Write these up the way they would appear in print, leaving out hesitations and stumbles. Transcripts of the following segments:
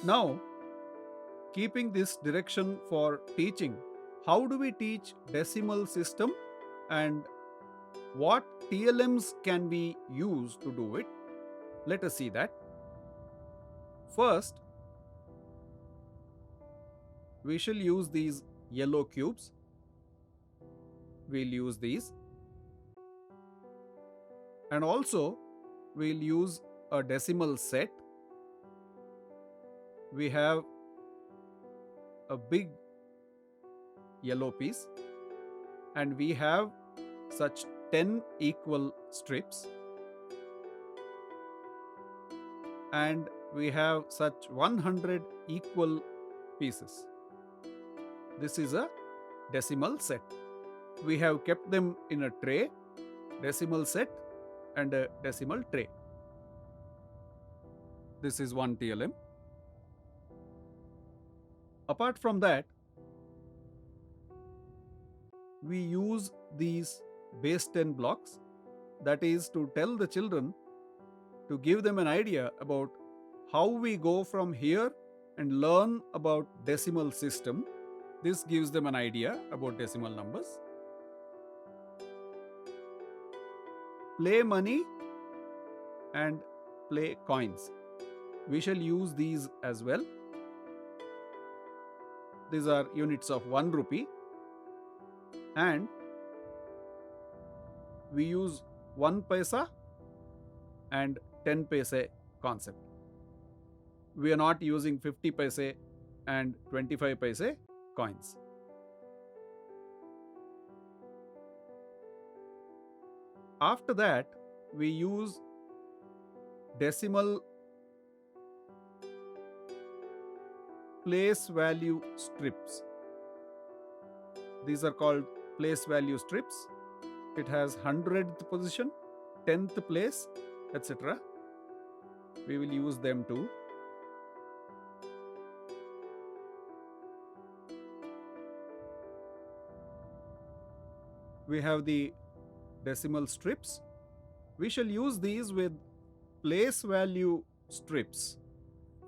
Now, keeping this direction for teaching, how do we teach decimal system and what TLMs can we use to do it? Let us see that. First, we shall use these yellow cubes. We'll use these, and also we'll use a decimal set. We have a big yellow piece, and we have such 10 equal strips, and we have such 100 equal pieces. This is a decimal set. We have kept them in a tray, decimal set and a decimal tray. This is one TLM. Apart from that, we use these base 10 blocks, that is to tell the children, to give them an idea about how we go from here and learn about decimal system. This gives them an idea about decimal numbers. Play money and play coins. We shall use these as well. These are units of 1 rupee, and we use 1 paisa and 10 paise concept. We are not using 50 paise and 25 paise coins. After that, we use decimal place value strips. These are called place value strips. It has 100th position, 10th place, etc. We will use them too. We have the decimal strips. We shall use these with place value strips.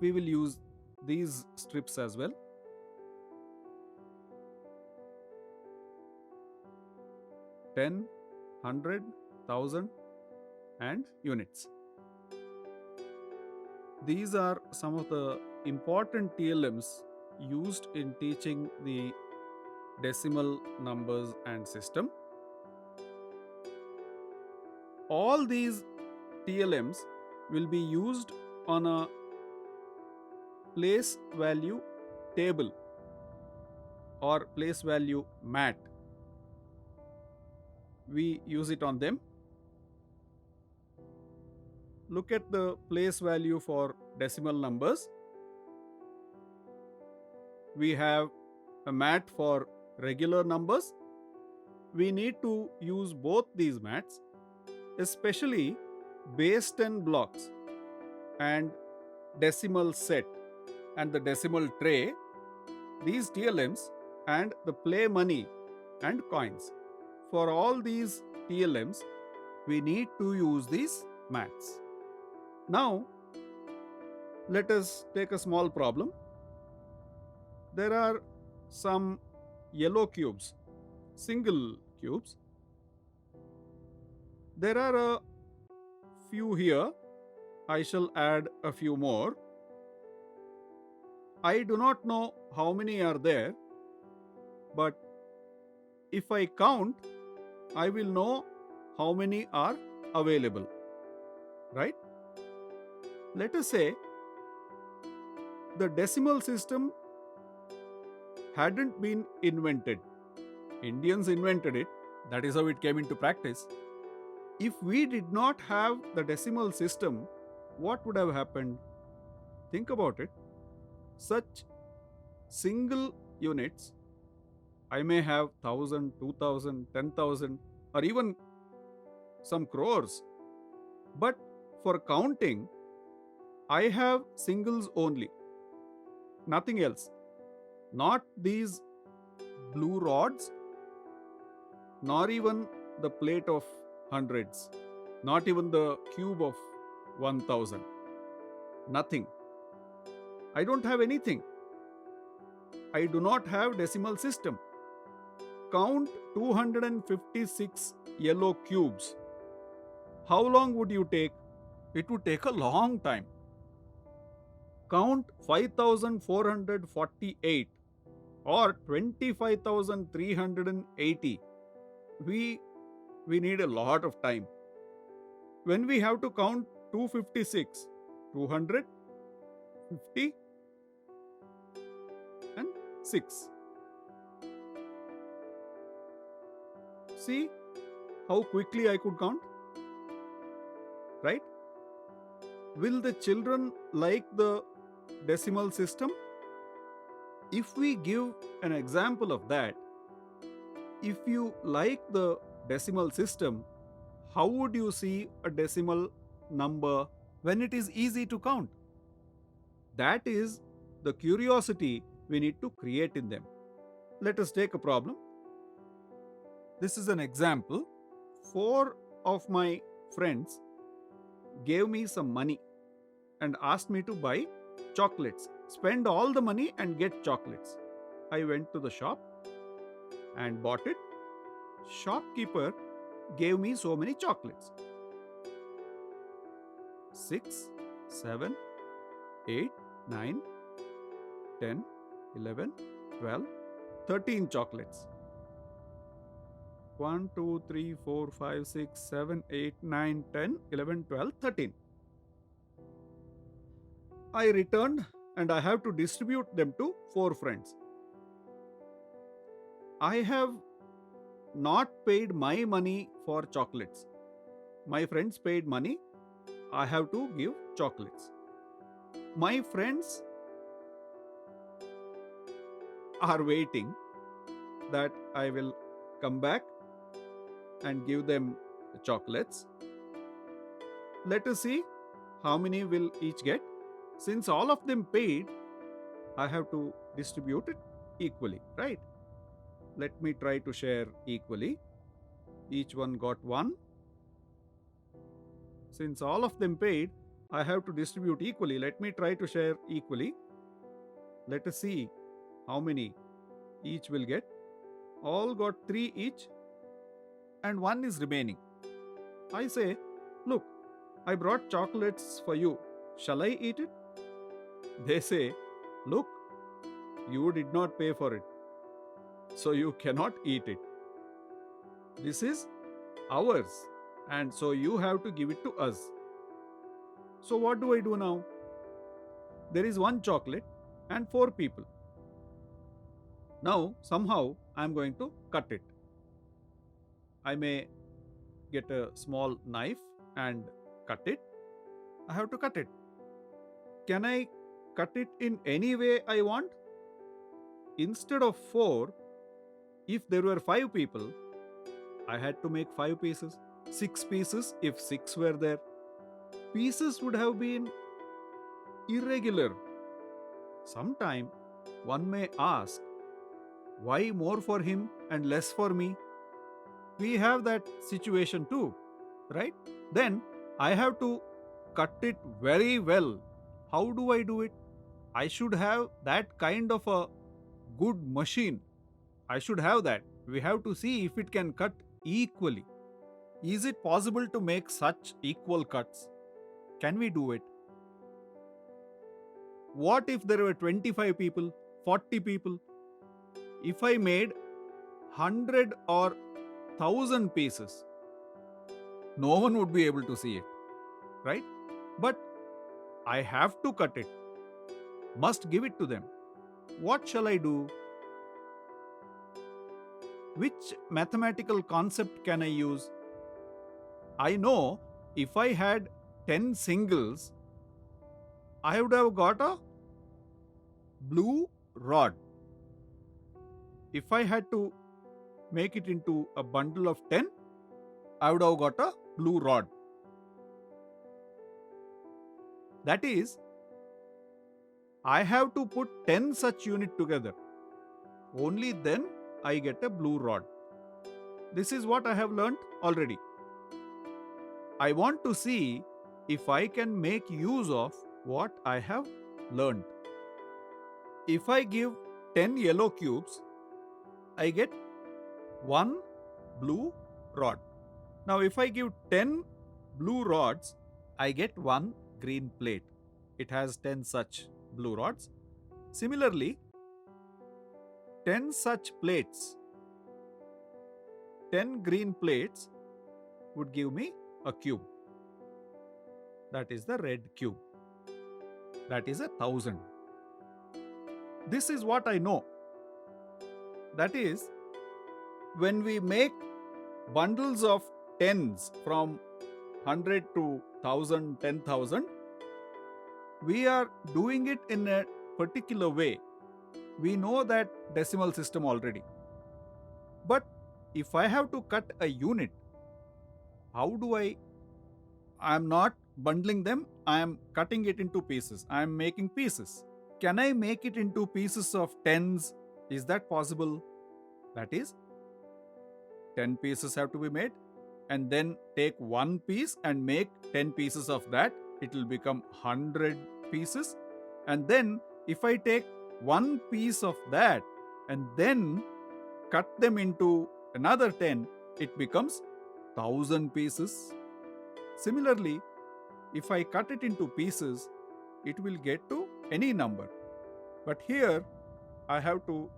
We will use these strips as well. Ten, 100, 1000 and units. These are some of the important TLMs used in teaching the decimal numbers and system. All these TLMs will be used on a place value table or place value mat. We use it on them. Look at the place value for decimal numbers. We have a mat for regular numbers. We need to use both these mats, especially base 10 blocks and decimal set and the decimal tray, these TLMs and the play money and coins. For all these TLMs, we need to use these mats. Now, let us take a small problem. There are some yellow cubes, single cubes. There are a few here. I shall add a few more. I do not know how many are there, but if I count, I will know how many are available, right? Let us say the decimal system hadn't been invented. Indians invented it. That is how it came into practice. If we did not have the decimal system, what would have happened? Think about it. Such single units, I may have 1000, 2000, 10,000, or even some crores. But for counting, I have singles only, nothing else. Not these blue rods, nor even the plate of hundreds, not even the cube of 1000. Nothing. I don't have anything. I do not have decimal system. Count 256 yellow cubes. How long would you take? It would take a long time. Count 5448 or 25,380. We need a lot of time. When we have to count 256, 200, 50 and 6. See how quickly I could count? Right? Will the children like the decimal system? If we give an example of that, if you like the decimal system, how would you see a decimal number when it is easy to count? That is the curiosity we need to create in them. Let us take a problem. This is an example. 4 of my friends gave me some money and asked me to buy chocolates. Spend all the money and get chocolates. I went to the shop and bought it. Shopkeeper gave me so many chocolates. 6, 7, 8, 9, 10, 11, 12, 13 chocolates. 1, 2, 3, 4, 5, 6, 7, 8, 9, 10, 11, 12, 13. I returned and I have to distribute them to 4 friends. I have not paid my money for chocolates. My friends paid money. I have to give chocolates. My friends are waiting that I will come back and give them the chocolates. Let us see how many will each get. Since all of them paid, I have to distribute it equally, right? Let me try to share equally. Each one got 1. Since all of them paid, I have to distribute equally. Let me try to share equally. Let us see how many each will get. All got 3 each and 1 is remaining. I say, look, I brought chocolates for you. Shall I eat it? They say, look, you did not pay for it, so you cannot eat it. This is ours, and so you have to give it to us. So what do I do now? There is 1 chocolate and 4 people. Now, somehow, I am going to cut it. I may get a small knife and cut it. I have to cut it. Can I cut it in any way I want? Instead of 4, if there were 5 people, I had to make 5 pieces. 6 pieces if 6 were there. Pieces would have been irregular. Sometime one may ask, why more for him and less for me? We have that situation too, right? Then I have to cut it very well. How do I do it? I should have that kind of a good machine. I should have that. We have to see if it can cut equally. Is it possible to make such equal cuts? Can we do it? What if there were 25 people, 40 people? If I made 100 or 1,000 pieces, no one would be able to see it, right? But I have to cut it. Must give it to them. What shall I do? Which mathematical concept can I use? I know if I had 10 singles, I would have got a blue rod. If I had to make it into a bundle of 10, I would have got a blue rod. That is, I have to put 10 such units together. Only then I get a blue rod. This is what I have learnt already. I want to see if I can make use of what I have learnt. If I give 10 yellow cubes, I get 1 blue rod. Now, if I give 10 blue rods, I get 1 green plate. It has 10 such blue rods. Similarly, 10 such plates, 10 green plates would give me a cube. That is the red cube. That is 1,000. This is what I know. That is, when we make bundles of tens from 100 to 1000, 10,000, we are doing it in a particular way. We know that decimal system already. But if I have to cut a unit, how do I am not bundling them, I am cutting it into pieces. I am making pieces. Can I make it into pieces of tens? Is that possible? That is, 10 pieces have to be made, and then take one piece and make 10 pieces of that. It will become 100 pieces. And then if I take one piece of that and then cut them into another 10, it becomes 1,000 pieces. Similarly, if I cut it into pieces, it will get to any number. But here I have to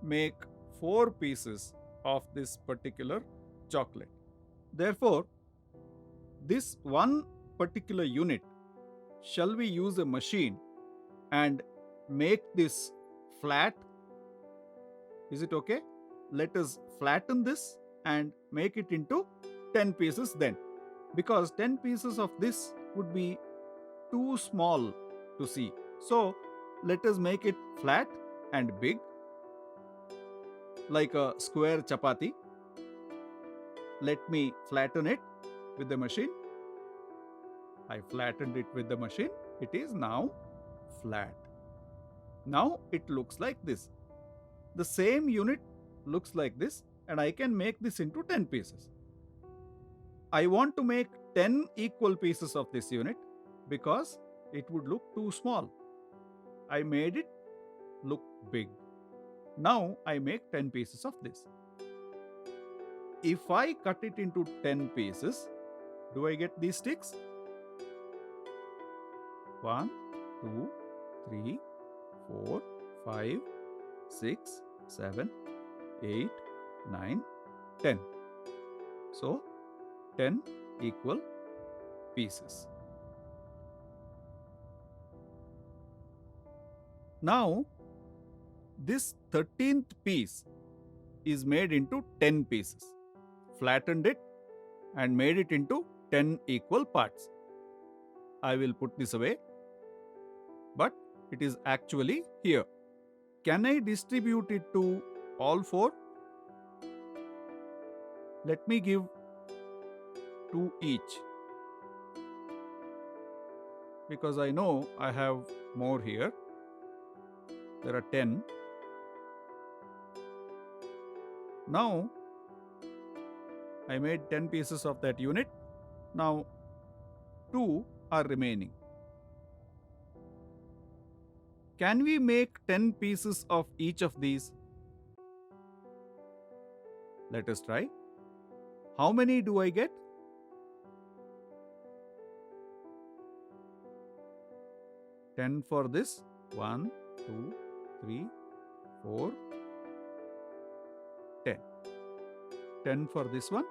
make 4 pieces of this particular chocolate. Therefore, this one particular unit, shall we use a machine and make this flat? Is it okay? Let us flatten this and make it into 10 pieces then. Because 10 pieces of this would be too small to see. So, let us make it flat and big, like a square chapati. Let me flatten it with the machine. I flattened it with the machine. It is now flat. Now it looks like this. The same unit looks like this, and I can make this into 10 pieces. I want to make 10 equal pieces of this unit because it would look too small. I made it look big. Now I make 10 pieces of this. If I cut it into 10 pieces, do I get these sticks? 1, 2, 3, 4, 5, 6, 7, 8, 9, 10. So, 10 equal pieces. Now, this 13th piece is made into 10 pieces. Flattened it and made it into 10 equal parts. I will put this away, but it is actually here. Can I distribute it to all 4? Let me give 2 each, because I know I have more here. There are 10. Now, I made 10 pieces of that unit. Now, 2 are remaining. Can we make 10 pieces of each of these? Let us try. How many do I get? 10 for this. 1, 2, 3, 4, 10. 10 for this one.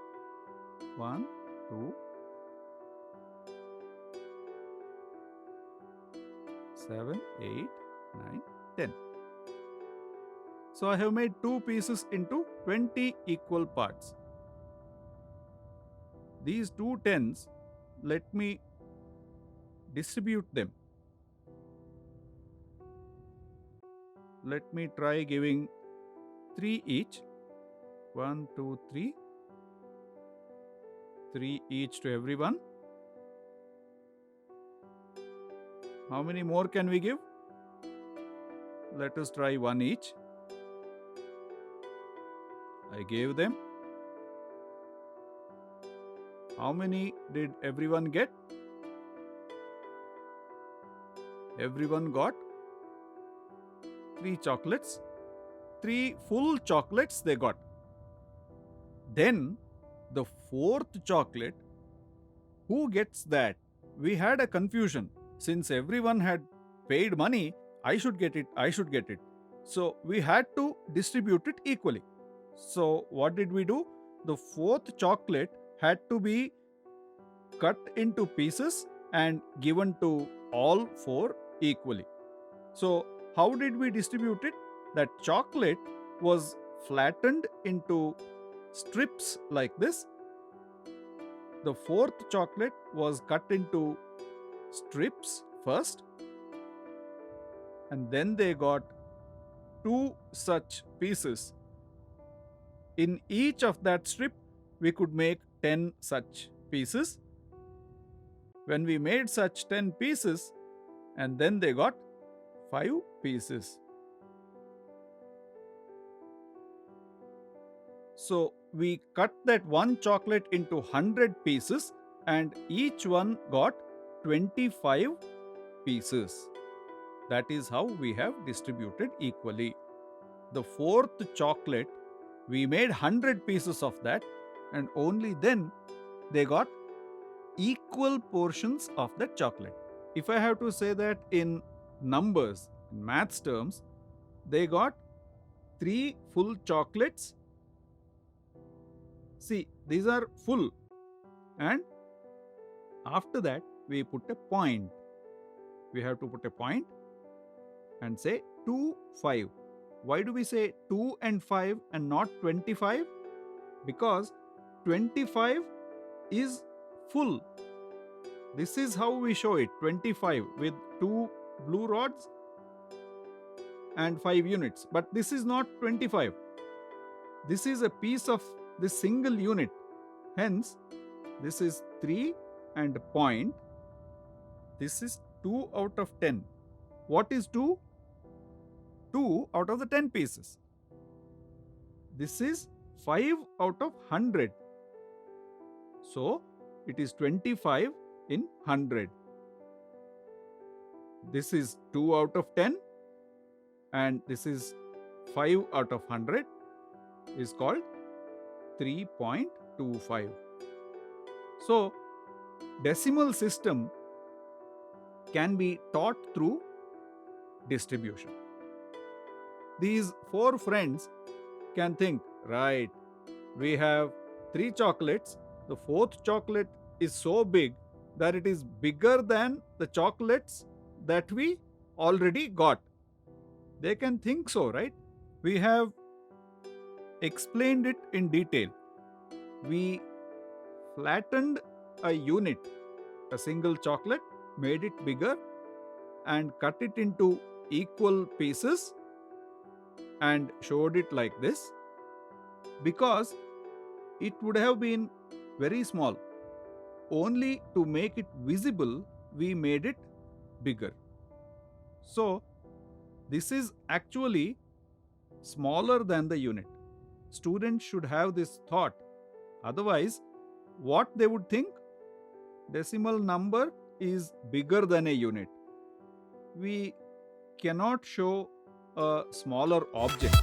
1, 2, 7, 8, 9, 10. So I have made 2 pieces into 20 equal parts. These 2 tens, let me distribute them. Let me try giving 3 each. 1, 2, 3. 3 each to everyone. How many more can we give? Let us try 1 each. I gave them. How many did everyone get? Everyone got 3 chocolates, 3 full chocolates they got. Then the fourth chocolate, who gets that? We had a confusion. Since everyone had paid money, I should get it, I should get it. So we had to distribute it equally. So what did we do? The fourth chocolate had to be cut into pieces and given to all 4 equally. So how did we distribute it? That chocolate was flattened into strips like this. The fourth chocolate was cut into strips first, and then they got 2 such pieces. In each of that strip, we could make 10 such pieces. When we made such 10 pieces, and then they got 5 pieces. So we cut that one chocolate into 100 pieces, and each one got 25 pieces. That is how we have distributed equally. The fourth chocolate, we made 100 pieces of that, and only then they got equal portions of that chocolate. If I have to say that in numbers, in maths terms, they got 3 full chocolates. See, these are full, and after that we put a point. We have to put a point and say 2, 5. Why do we say 2 and 5 and not 25? Because 25 is full. This is how we show it, 25 with 2 blue rods and 5 units. But this is not 25. This is a piece of this single unit. Hence, this is 3 and point. This is 2 out of 10. What is 2? 2 out of the 10 pieces. This is 5 out of 100. So, it is 25 in 100. This is 2 out of 10 and this is 5 out of 100 is called 3.25. So, decimal system can be taught through distribution. These 4 friends can think, right, we have 3 chocolates. The 4th chocolate is so big that it is bigger than the chocolates that we already got. They can think so, right? We have explained it in detail. We flattened a unit, a single chocolate, made it bigger and cut it into equal pieces and showed it like this, because it would have been very small. Only to make it visible, we made it bigger. So, this is actually smaller than the unit. Students should have this thought. Otherwise, what they would think? Decimal number is bigger than a unit. We cannot show a smaller object.